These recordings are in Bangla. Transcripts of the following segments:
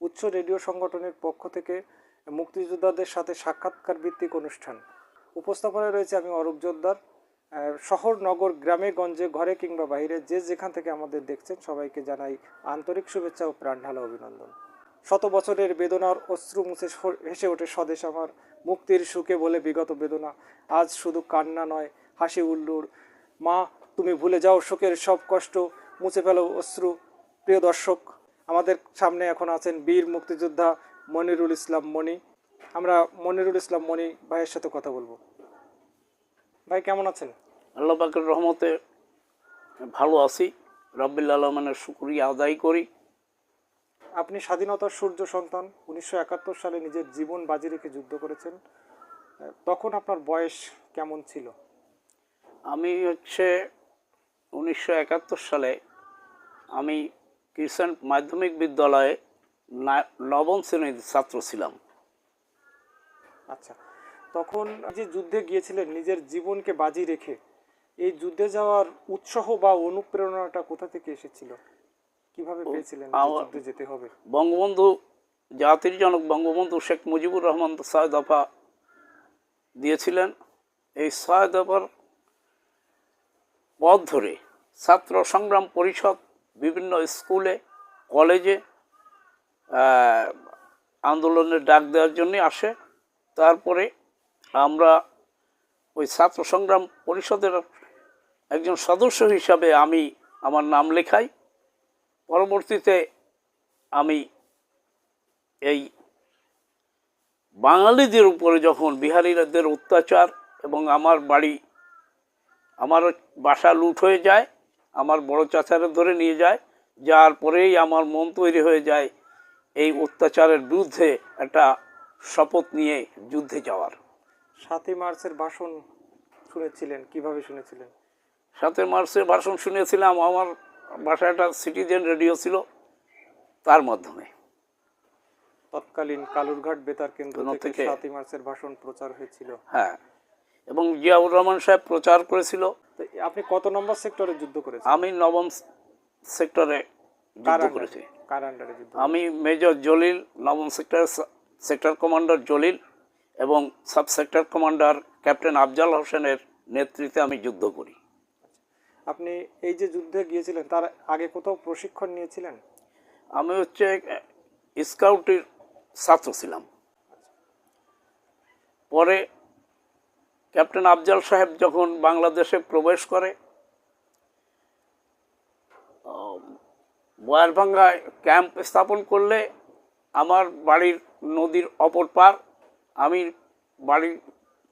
উৎস রেডিও সংগঠনের পক্ষ থেকে মুক্তিযোদ্ধাদের সাথে সাক্ষাৎকার ভিত্তিক অনুষ্ঠান। উপস্থাপনায় রয়েছে আমি অরূপ জোদ্দার। শহর নগর গ্রামে গঞ্জে ঘরে কিংবা বাইরে যে যেখান থেকে আমাদের দেখছেন সবাইকে জানাই আন্তরিক শুভেচ্ছা ও প্রাণ ঢালা অভিনন্দন। শত বছরের বেদনার অশ্রু মুছে হেসে ওঠে স্বদেশ আমার, মুক্তির সুখে বলে বিগত বেদনা আজ শুধু কান্না নয় হাসি উল্লুর। মা তুমি ভুলে যাও শোকের সব কষ্ট, মুছে ফেলো অশ্রু। প্রিয় দর্শক, আমাদের সামনে এখন আছেন বীর মুক্তিযোদ্ধা মনিরুল ইসলাম মনি। আমরা মনিরুল ইসলাম মনি ভাইয়ের সাথে কথা বলবো। ভাই কেমন আছেন? আল্লাহ পাকের রহমতে ভালো আছি, রব্বিল আলমিনের শুকরিয়া আদায় করি। আপনি স্বাধীনতার সূর্য সন্তান। 1971 সালে নিজের জীবন বাজি রেখে যুদ্ধ করেছেন। তখন আপনার বয়স কেমন ছিল? আমি 1971 সালে আমি ক্রিসেন্ট মাধ্যমিক বিদ্যালয়ে নবম শ্রেণীর ছাত্র ছিলাম। আচ্ছা, তখন যে যুদ্ধে গিয়েছিলেন নিজের জীবনকে বাজি রেখে, এই যুদ্ধে যাওয়ার উৎসাহ বা অনুপ্রেরণাটা কোথা থেকে এসেছিল? কিভাবে পেয়েছিলেন যুদ্ধে যেতে হবে? বঙ্গবন্ধু, জাতির জনক বঙ্গবন্ধু শেখ মুজিবুর রহমান 6 দফা দিয়েছিলেন। এই 6 দফার পথ ধরে ছাত্র সংগ্রাম পরিষদ বিভিন্ন স্কুলে কলেজে আন্দোলনের ডাক দেওয়ার জন্য আসে। তারপরে আমরা ওই ছাত্র সংগ্রাম পরিষদের একজন সদস্য হিসাবে আমি আমার নাম লেখাই। পরবর্তীতে আমি এই বাঙালিদের উপরে যখন বিহারিদের অত্যাচার এবং আমার বাসা লুট হয়ে যায়, আমার বড় চাচারা ধরে নিয়ে যায়, যার পরেই আমার মন তৈরি হয়ে যায় এই অত্যাচারের বিরুদ্ধে একটা শপথ নিয়ে যুদ্ধে যাওয়ার। 7ই মার্চের ভাষণ শুনেছিলেন, কিভাবে শুনেছিলেন? 7 মার্চের ভাষণ শুনেছিলাম, আমার বাসায় একটা সিটিজেন রেডিও ছিল, তার মাধ্যমে। তৎকালীন কালুরঘাট বেতার কেন্দ্র থেকে 7ই মার্চের ভাষণ প্রচার হয়েছিল। হ্যাঁ, এবং জিয়াউর রহমান সাহেব প্রচার করেছিল। আপনি কত নম্বর সেক্টরে যুদ্ধ করেছেন? আমি নবম সেক্টরে যুদ্ধ করেছি। কার আন্ডারে যুদ্ধ? আমি মেজর জলিল, নবম সেক্টর কমান্ডার জলিল এবং sub sector commander captain Afzal হোসেনের নেতৃত্বে আমি যুদ্ধ করি। আপনি এই যে যুদ্ধে গিয়েছিলেন তার আগে কোথাও প্রশিক্ষণ নিয়েছিলেন? আমি স্কাউটের ছাত্র ছিলাম। পরে ক্যাপ্টেন আফজাল সাহেব যখন বাংলাদেশে প্রবেশ করে, বয়ারভাঙ্গায় ক্যাম্প স্থাপন করলে আমার বাড়ির নদীর অপর পার, আমি বাড়ির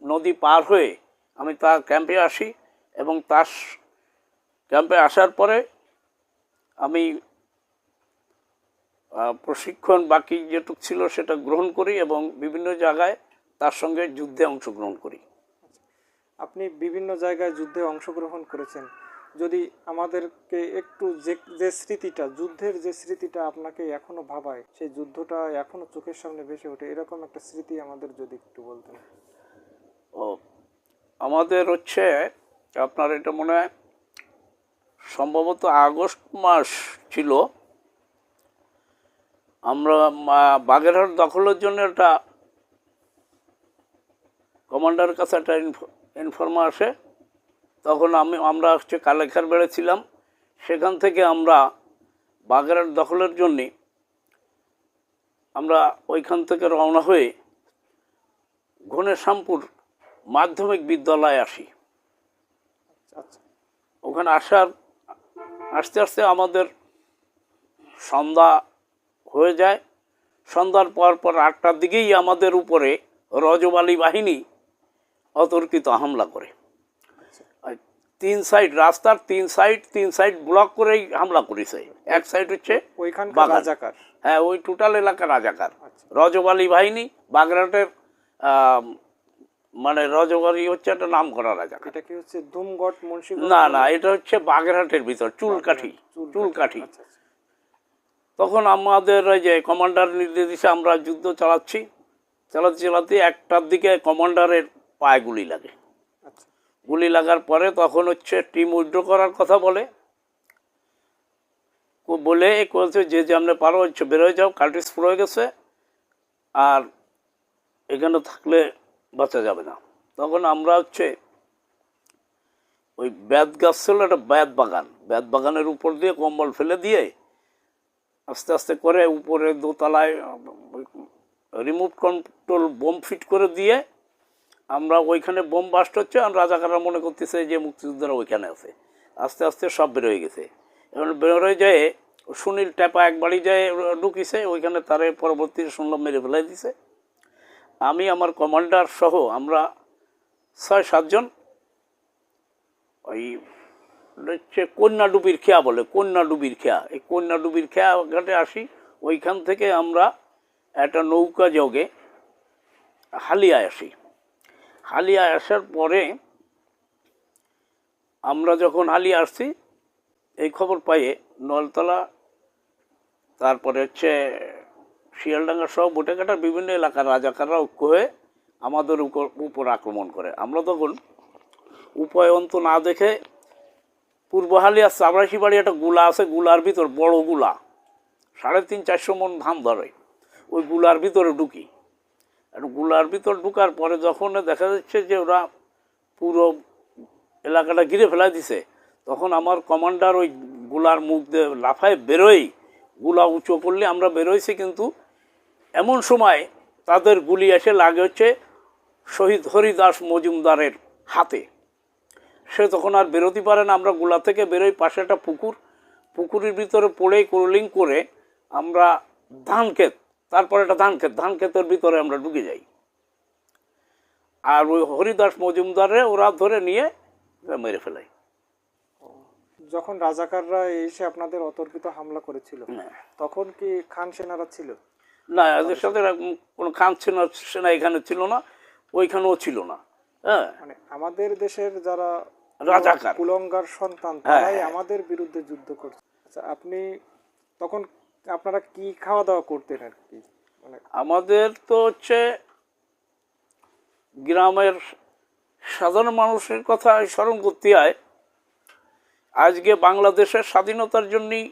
নদী পার হয়ে আমি তার ক্যাম্পে আসি এবং তার ক্যাম্পে আসার পরে আমি প্রশিক্ষণ বাকি যেটুক ছিল সেটা গ্রহণ করি এবং বিভিন্ন জায়গায় তার সঙ্গে যুদ্ধে অংশগ্রহণ করি। আপনি বিভিন্ন জায়গায় যুদ্ধে অংশগ্রহণ করেছেন, যদি আমাদেরকে একটু যে স্মৃতিটা, যুদ্ধের যে স্মৃতিটা আপনাকে এখনো ভাবায়, সেই যুদ্ধটা এখনো চোখের সামনে ভেসে ওঠে, এরকম একটা স্মৃতি আমাদের যদি একটু বলতেন। আমাদের আপনার এটা মনে হয় সম্ভবত আগস্ট মাস ছিল। আমরা বাগেরহাট দখলের জন্য একটা কমান্ডারের কাছে একটা ইনফরমার আসে। তখন আমরা কালেখার বেড়েছিলাম, সেখান থেকে আমরা বাগেরহাট দখলের জন্যে আমরা ওইখান থেকে রওনা হয়ে ঘনেশ্যামপুর মাধ্যমিক বিদ্যালয়ে আসি। ওখানে আসতে আসতে আমাদের সন্ধ্যা হয়ে যায়। সন্ধ্যার পর 8টার দিকেই আমাদের উপরে রজব আলী বাহিনী অতর্কিত হামলা করে। 3 সাইড রাস্তার 3 সাইড ব্লক করেই হামলা করেছে। এক সাইড ওইখানকার রাজাকার, হ্যাঁ, ওই টোটাল এলাকা রাজাকার। রজব আলী বাহিনী বাগেরহাটের মানে রজব আলী একটা নাম করা রাজাকার। এটা কি ধুমগড় মুন্সিগঞ্জ? না, এটা বাগেরহাটের ভিতর চুলকাঠি। তখন আমাদের ওই যে কমান্ডার নির্দেশ দিছে, আমরা যুদ্ধ চালাতে 1টার দিকে কমান্ডারের পায়ে গুলি লাগে। গুলি লাগার পরে তখন টিম উইথড্র করার কথা বলে। বলে বলছে যে যেমনি পারো হচ্ছে বেরোয় যাও, কার্টিস হয়ে গেছে, আর এখানে থাকলে বাঁচা যাবে না। তখন আমরা হচ্ছে ওই বেত গাছ ছিল একটা বেত বাগানের উপর দিয়ে কম্বল ফেলে দিয়ে আস্তে আস্তে করে উপরে দোতলায় রিমোট কন্ট্রোল বোম ফিট করে দিয়ে আমরা ওইখানে বোম বাস্ট হচ্ছে, আর রাজাকাররা মনে করতেছে যে মুক্তিযোদ্ধারা ওইখানে আছে। আস্তে আস্তে সব বেরোয় গেছে। এখন বেরোয় যায় সুনীল টেপা এক বাড়ি যায় ঢুকিছে, ওইখানে তারে পরবর্তীতে শুনলাম মেরে ফেলাই দিছে। আমি আমার কমান্ডার সহ আমরা 6-7 জন ওই হচ্ছে কন্যাডুবির খেয়া বলে, কন্যাডুবির খেয়া, এই কন্যাডুবির খেয়া ঘাটে আসি। ওইখান থেকে আমরা একটা নৌকা যোগে হালিয়ায় আসি। হালিয়ায় আসার পরে আমরা যখন হালিয়া আসছি এই খবর পাইয়ে নলতলা, তারপরে হচ্ছে শিয়ালডাঙ্গা সহ বোটেঘাটার বিভিন্ন এলাকার রাজাকাররা ঐক্য হয়ে আমাদের উপর আক্রমণ করে। আমরা তখন উপায় অন্ত না দেখে পূর্ব হালিয়া চাবরাশি বাড়ি একটা গুলা আছে, গুলার ভিতর বড় গুলা 350-400 মন ধান ধরে, ওই গুলার ভিতরে ঢুকি। আর গুলার ভিতর ঢুকার পরে যখন দেখা যাচ্ছে যে ওরা পুরো এলাকাটা ঘিরে ফেলা দিছে, তখন আমার কমান্ডার ওই গুলার মুখ দিয়ে লাফায় বেরোই, গুলা উঁচু করলে আমরা বেরোইছি। কিন্তু এমন সময় তাদের গুলি এসে লাগে হচ্ছে শহীদ হরিদাস মজুমদারের হাতে। সে তখন আর বেরোতে পারে না। আমরা গুলা থেকে বেরোই, পাশে একটা পুকুরের ভিতরে পড়ে ক্রোলিং করে আমরা ধান ক্ষেত, তারপরে একটা ধান ক্ষেতের ভিতরে আমরা ঢুকে যাই। আর ওই হরিদাস মজুমদারে ওরা ধরে নিয়ে মেরে ফেলাই। যখন রাজাকাররা এসে আপনাদের অতর্কিত হামলা করেছিল তখন কি খান সেনারা ছিল? না, এদের সাথে কোনো খান সেনা এখানে ছিল না, ওইখানেও ছিল না। হ্যাঁ, মানে আমাদের দেশের যারা রাজাকার কুলঙ্গার সন্তান তারাই আমাদের বিরুদ্ধে যুদ্ধ করছে। আচ্ছা, আপনি তখন আপনারা কি খাওয়া দাওয়া করতেন আর কি? মানে আমাদের তো হচ্ছে গ্রামের সাধারণ মানুষের কথা স্মরণ করতে হয়। আজকে বাংলাদেশের স্বাধীনতার জন্যই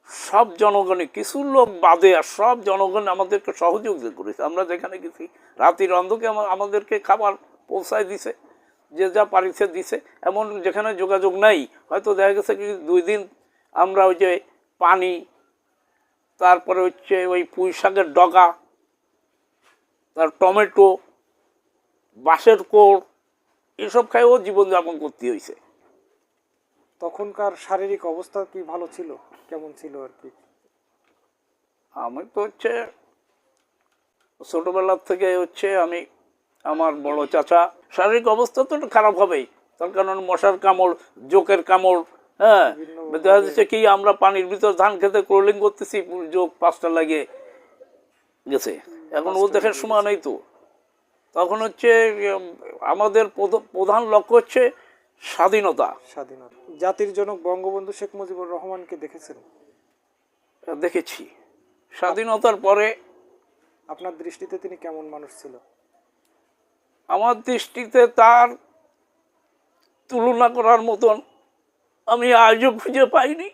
সব জনগণই, কিছু লোক বাদে আর সব জনগণ আমাদেরকে সহযোগিতা করেছে। আমরা যেখানে গেছি রাতের অন্ধকে আমাদেরকে খাবার পৌঁছায় দিছে, যে যা পারিছে দিছে। এমন যেখানে যোগাযোগ নাই, হয়তো দেখা গেছে কি 2 দিন আমরা ওই যে পানি, তারপরে হচ্ছে ওই পুঁই শাকের ডগা, তার টমেটো, বাঁশের কোড়, এসব খাইও জীবনযাপন করতে হয়েছে। তখনকার শারীরিক অবস্থা কি ভালো ছিল? কেমন ছিল আর কি? আমি তো হচ্ছে ছোটবেলার থেকে হচ্ছে আমি, আমার বড় চাচা, শারীরিক অবস্থা তো একটু খারাপ হবেই, তার কারণ মশার কামড়, জোকের কামড়। হ্যাঁ, দেখা যাচ্ছে কি আমরা পানির ভিতর ধান খেতে ক্রোলিং করতেছি, জোক 5টা লাগিয়ে গেছে। এখন ও দেখার সময় নেই তো। তখন হচ্ছে আমাদের প্রধান লক্ষ্য হচ্ছে স্বাধীনতা। জাতির জনক বঙ্গবন্ধু শেখ মুজিবুর রহমানকে দেখেছেন? দেখেছি। স্বাধীনতার পরে আপনার দৃষ্টিতে তিনি কেমন মানুষ ছিল? আমার দৃষ্টিতে তার তুলনা করার মতন আমি আজও খুঁজে পাইনি।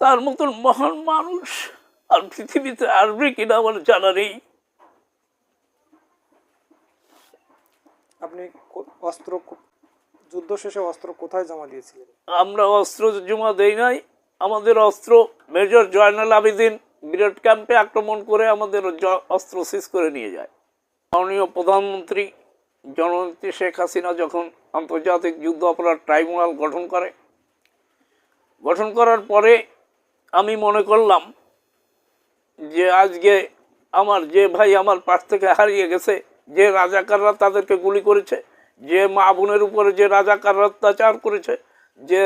তার মতন মহান মানুষ আর পৃথিবীতে আসবে কিনা আমার জানা নেই। আপনি যুদ্ধ শেষে অস্ত্র কোথায় জমা দিয়েছিলেন? আমরা অস্ত্র জমা দেই নাই। আমাদের অস্ত্র মেজর জয়নাল আবেদিন বিরাট ক্যাম্পে আক্রমণ করে আমাদের অস্ত্র সিজ করে নিয়ে যায়। মাননীয় প্রধানমন্ত্রী জননেত্রী শেখ হাসিনা যখন আন্তর্জাতিক যুদ্ধ অপরাধ ট্রাইব্যুনাল গঠন করার পরে আমি মনে করলাম যে আজকে আমার যে ভাই আমার পাশ থেকে হারিয়ে গেছে, যে রাজাকাররা তাদেরকে গুলি করেছে, যে মা বোনের উপরে যে রাজাকাররা অত্যাচার করেছে, যে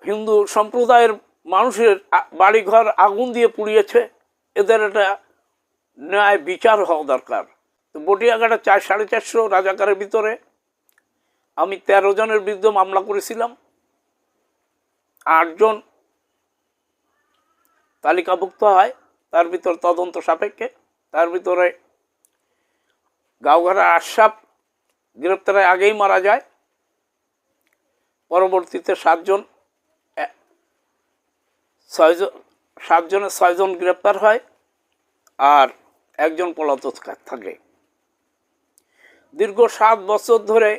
হিন্দু সম্প্রদায়ের মানুষের বাড়িঘর আগুন দিয়ে পুড়িয়েছে, এদের একটা ন্যায় বিচার হওয়া দরকার। তো বটিয়াঘাটা 450 রাজাকারের ভিতরে আমি 13 জনের বিরুদ্ধে মামলা করেছিলাম। 8 জন তালিকাভুক্ত হয়, তার ভিতর তদন্ত সাপেক্ষে। তার ভিতরে গাঁওঘরা আশরাফ গ্রেপ্তারের আগেই মারা যায়। পরবর্তীতে 7 জন গ্রেপ্তার হয় আর একজন পলাতক থাকে। দীর্ঘ 7 বছর ধরে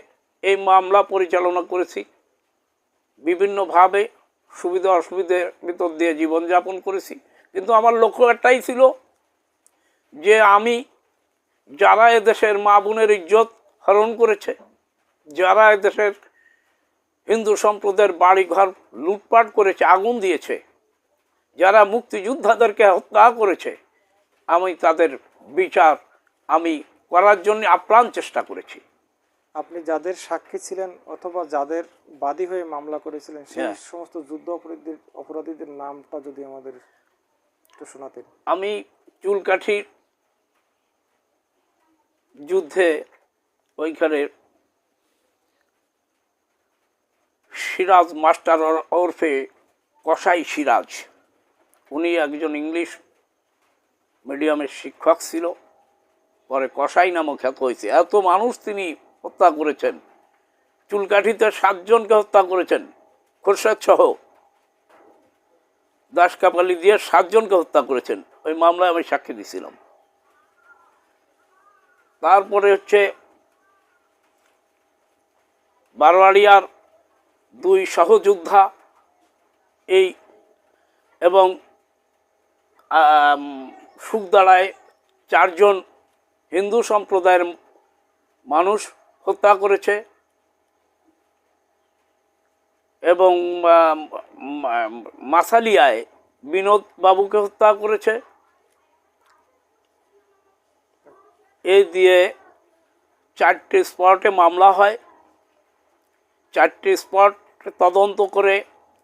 এই মামলা পরিচালনা করেছি। বিভিন্নভাবে সুবিধা অসুবিধার ভিতর দিয়ে জীবনযাপন করেছি, কিন্তু আমার লক্ষ্য একটাই ছিল যে আমি যারা এদেশের মা বোনের ইজ্জত হরণ করেছে, যারা এদেশের হিন্দু সম্প্রদায়ের বাড়িঘর লুটপাট করেছে, আগুন দিয়েছে, যারা মুক্তিযোদ্ধাদেরকে হত্যা করেছে, আমি তাদের বিচার করার জন্য আপ্রাণ চেষ্টা করেছি। আপনি যাদের সাক্ষী ছিলেন অথবা যাদের বাদী হয়ে মামলা করেছিলেন সেই হ্যাঁ। সমস্ত যুদ্ধ অপরাধীদের নামটা যদি আমাদের একটু শোনাতেন। আমি চুলকাঠির যুদ্ধে ওইখানে সিরাজ মাস্টার ওরফে কসাই সিরাজ, উনি একজন ইংলিশ মিডিয়ামের শিক্ষক ছিল, পরে কসাই নামক খ্যাত হয়েছে। এত মানুষ তিনি হত্যা করেছেন। চুলকাঠিতে 7 জনকে হত্যা করেছেন, খোরশেদ সহ দাসকাপালি দিয়ে 7 জনকে হত্যা করেছেন। ওই মামলায় আমি সাক্ষী দিয়েছিলাম। তারপরে হচ্ছে বারোয়ারিয়ার 2 সহযোদ্ধা এবং সুখদাড়ায় 4 জন হিন্দু সম্প্রদায়ের মানুষ হত্যা করেছে এবং মাসালিয়ায় বিনোদ বাবুকে হত্যা করেছে। এই দিয়ে 4টে স্পটে মামলা হয়। 4টে স্পট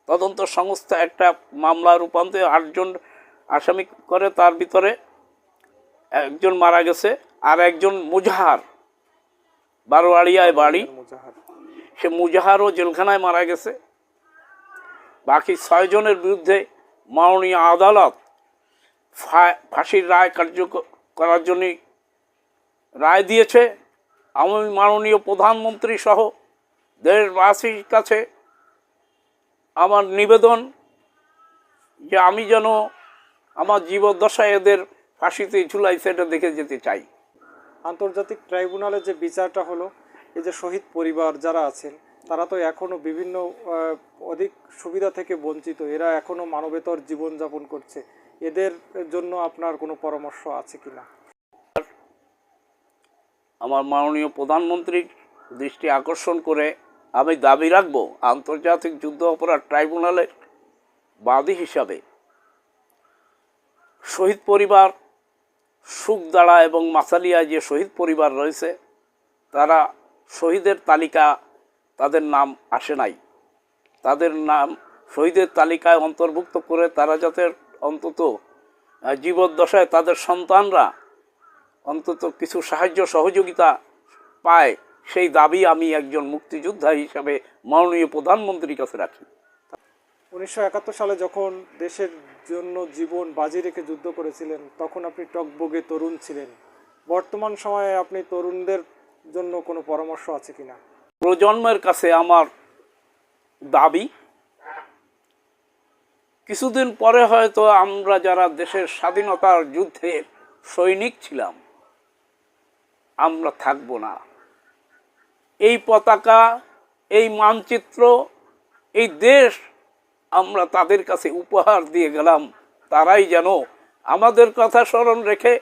তদন্ত সংস্থা একটা মামলা রূপান্তরে 8 জন আসামি করে। তার ভিতরে একজন মারা গেছে, আর একজন মুজাহার, বারোয়ারিয়ায় বাড়ি, সে মুজাহারও জেলখানায় মারা গেছে। বাকি 6 জনের বিরুদ্ধে মাননীয় আদালত ফাঁসির রায় কার্যকর করার জন্য রায় দিয়েছে। আমি মাননীয় প্রধানমন্ত্রী সহ দেশবাসীর কাছে আমার নিবেদন যে আমি যেন আমার জীবদ্দশায় এদের ফাঁসিতে ঝুলাইছে এটা দেখে যেতে চাই। আন্তর্জাতিক ট্রাইব্যুনালে যে বিচারটা হলো, এই যে শহীদ পরিবার যারা আছেন তারা তো এখনো বিভিন্ন অধিক সুবিধা থেকে বঞ্চিত, এরা এখনো মানবেতর জীবনযাপন করছে। এদের জন্য আপনার কোনো পরামর্শ আছে কিনা? আমার মাননীয় প্রধানমন্ত্রীর দৃষ্টি আকর্ষণ করে আমি দাবি রাখব, আন্তর্জাতিক যুদ্ধ অপরাধ ট্রাইব্যুনালের বাদী হিসাবে শহীদ পরিবার সুখদাড়া এবং মাসালিয়া যে শহীদ পরিবার রয়েছে, তারা শহীদের তালিকা, তাদের নাম আসে নাই, তাদের নাম শহীদের তালিকায় অন্তর্ভুক্ত করে তারা যাতে অন্তত জীবদ্দশায় তাদের সন্তানরা অন্তত কিছু সাহায্য সহযোগিতা পায়, সেই দাবি আমি একজন মুক্তিযোদ্ধা হিসাবে মাননীয় প্রধানমন্ত্রীর কাছে রাখি। 1971 সালে যখন দেশের জন্য জীবন বাজি রেখে যুদ্ধ করেছিলেন তখন আপনি টকবগে তরুণ ছিলেন। বর্তমান সময়ে আপনি তরুণদের জন্য কোনো পরামর্শ আছে কিনা? প্রজন্মের কাছে আমার দাবি, কিছুদিন পরে হয়তো আমরা যারা দেশের স্বাধীনতার যুদ্ধের সৈনিক ছিলাম আমরা থাকবো না। এই পতাকা, এই মানচিত্র, এই দেশ আমরা তাদের কাছে উপহার দিয়ে গেলাম। তারাই যেন আমাদের কথা স্মরণ রেখে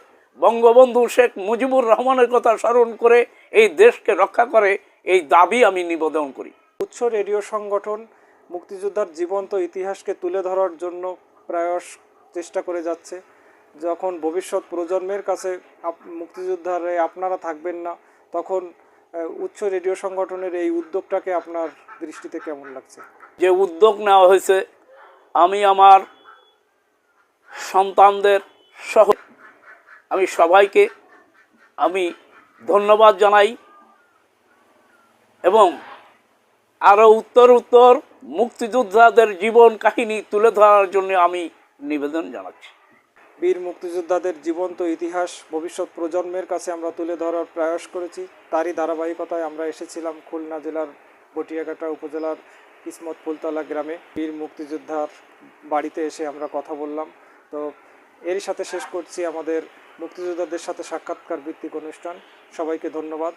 বঙ্গবন্ধু শেখ মুজিবুর রহমানের কথা স্মরণ করে এই দেশকে রক্ষা করে, এই দাবি আমি নিবেদন করি। উৎস রেডিও সংগঠন মুক্তিযোদ্ধার জীবন্ত ইতিহাসকে তুলে ধরার জন্য প্রয়াস চেষ্টা করে যাচ্ছে। যখন ভবিষ্যৎ প্রজন্মের কাছে মুক্তিযোদ্ধারে আপনারা থাকবেন না, তখন উৎস রেডিও সংগঠনের এই উদ্যোগটাকে আপনার দৃষ্টিতে কেমন লাগছে? যে উদ্যোগ নেওয়া হয়েছে, আমি আমার সন্তানদের সহ আমি সবাইকে ধন্যবাদ জানাই এবং আরও উত্তর মুক্তিযোদ্ধাদের জীবন কাহিনী তুলে ধরার জন্য আমি নিবেদন জানাচ্ছি। বীর মুক্তিযোদ্ধাদের জীবন্ত ইতিহাস ভবিষ্যৎ প্রজন্মের কাছে আমরা তুলে ধরার প্রয়াস করেছি। তারই ধারাবাহিকতায় আমরা এসেছিলাম খুলনা জেলার বটিয়াঘাটা উপজেলার কিসমত ফুলতলা গ্রামে বীর মুক্তিযোদ্ধার বাড়িতে এসে আমরা কথা বললাম। তো এরই সাথে শেষ করছি আমাদের মুক্তিযোদ্ধাদের সাথে সাক্ষাৎকার ভিত্তিক অনুষ্ঠান। সবাইকে ধন্যবাদ।